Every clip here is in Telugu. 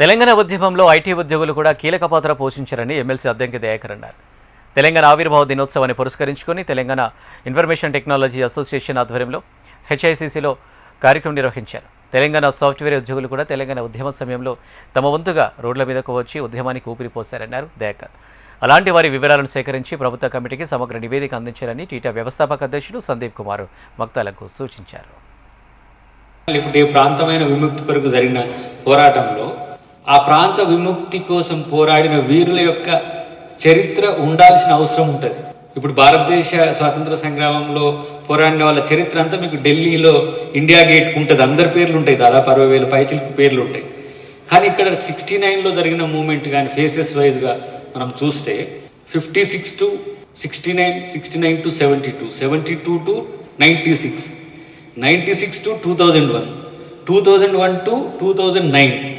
తెలంగాణ ఉద్యమంలో ఐటీ ఉద్యోగులు కూడా కీలక పాత్ర పోషించారని ఎమ్మెల్సీ అద్దంకి దయాకర్ అన్నారు. తెలంగాణ ఆవిర్భావ దినోత్సవాన్ని పురస్కరించుకొని తెలంగాణ ఇన్ఫర్మేషన్ టెక్నాలజీ అసోసియేషన్ ఆధ్వర్యంలో హెచ్ఐసిసిలో కార్యక్రమం నిర్వహించారు. తెలంగాణ సాఫ్ట్వేర్ ఉద్యోగులు కూడా తెలంగాణ ఉద్యమ సమయంలో తమ వంతుగా రోడ్ల మీదకు వచ్చి ఉద్యమానికి ఊపిరిపోశారన్నారు దయాకర్. అలాంటి వారి వివరాలను సేకరించి ప్రభుత్వ కమిటీకి సమగ్ర నివేదిక అందించారని టీటా వ్యవస్థాపక అధ్యక్షుడు సందీప్ కుమార్ మక్తాలకు సూచించారు. ఇప్పుడు ఏ ప్రాంతమైన విముక్తి కొరకు జరిగిన పోరాటంలో ఆ ప్రాంత విముక్తి కోసం పోరాడిన వీరుల యొక్క చరిత్ర ఉండాల్సిన అవసరం ఉంటుంది. ఇప్పుడు భారతదేశ స్వాతంత్ర సంగ్రామంలో పోరాడిన వాళ్ళ చరిత్ర అంతా మీకు ఢిల్లీలో ఇండియా గేట్ ఉంటుంది, అందరి పేర్లు ఉంటాయి, దాదాపు 60,000 పైచిలకు పేర్లు ఉంటాయి. కానీ ఇక్కడ 69లో జరిగిన మూమెంట్ కానీ ఫేసెస్ వైజ్గా మనం చూస్తే 56 to 69, 69 to 72, 72 to 96, 96 to 2001, 2001 to 2009,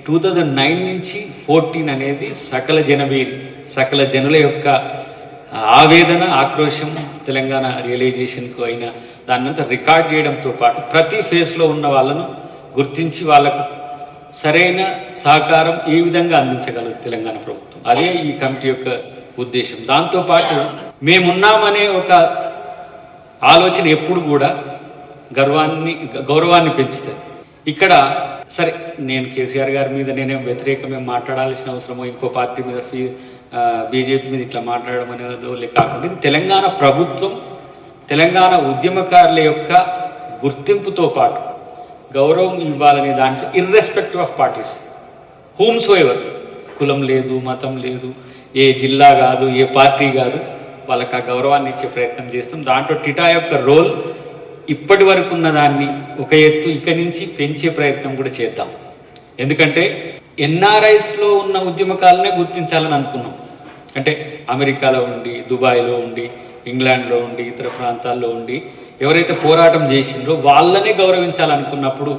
2009 నుంచి 14 అనేది సకల జనుల యొక్క ఆవేదన, ఆక్రోశం, తెలంగాణ రియలైజేషన్కు అయిన దాన్నంతా రికార్డ్ చేయడంతో పాటు ప్రతి ఫేజ్లో ఉన్న వాళ్ళను గుర్తించి వాళ్ళకు సరైన సహకారం ఏ విధంగా అందించగలదు తెలంగాణ ప్రభుత్వం. అదే ఈ కమిటీ యొక్క ఉద్దేశం. దాంతోపాటు మేమున్నామనే ఒక ఆలోచన ఎప్పుడు కూడా గౌరవాన్ని పెంచుతుంది. ఇక్కడ సరే, నేను కేసీఆర్ గారి మీద నేనేం వ్యతిరేకమే మాట్లాడాల్సిన అవసరమో, ఇంకో పార్టీ మీద బీజేపీ మీద ఇట్లా మాట్లాడడం అనేది కాకుండా ఇది తెలంగాణ ప్రభుత్వం, తెలంగాణ ఉద్యమకారుల యొక్క గుర్తింపుతో పాటు గౌరవం ఇవ్వాలనే దాంట్లో ఇర్రెస్పెక్టివ్ ఆఫ్ పార్టీస్, హూమ్స్ ఎవర్, కులం లేదు, మతం లేదు, ఏ జిల్లా కాదు, ఏ పార్టీ కాదు, వాళ్ళకి ఆ గౌరవాన్ని ఇచ్చే ప్రయత్నం చేస్తాం. దాంట్లో టిటా యొక్క రోల్ ఇప్పటి వరకు ఉన్న దాన్ని ఒక ఎత్తు ఇక నుంచి పెంచే ప్రయత్నం కూడా చేద్దాం. ఎందుకంటే ఎన్ఆర్ఐస్లో ఉన్న ఉద్యమకాలనే గుర్తించాలని అనుకున్నాం. అంటే అమెరికాలో ఉండి, దుబాయ్లో ఉండి, ఇంగ్లాండ్లో ఉండి, ఇతర ప్రాంతాల్లో ఉండి ఎవరైతే పోరాటం చేసిండ్రో వాళ్ళనే గౌరవించాలనుకున్నప్పుడు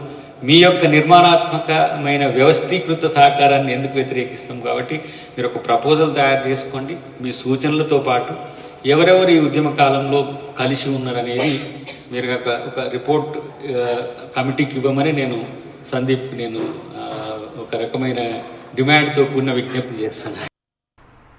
మీ యొక్క నిర్మాణాత్మకమైన వ్యవస్థీకృత సహకారాన్ని ఎందుకు వ్యతిరేకిస్తాం? కాబట్టి మీరు ఒక ప్రపోజల్ తయారు చేసుకోండి. మీ సూచనలతో పాటు ఎవరెవరు ఈ ఉద్యమ కాలంలో కలిసి ఉన్నారనేది మీరు ఒక రిపోర్ట్ కమిటీకి ఇవ్వమని నేను సందీప్ ఒక రకమైన డిమాండ్తో కూడిన విజ్ఞప్తి చేస్తున్నాను.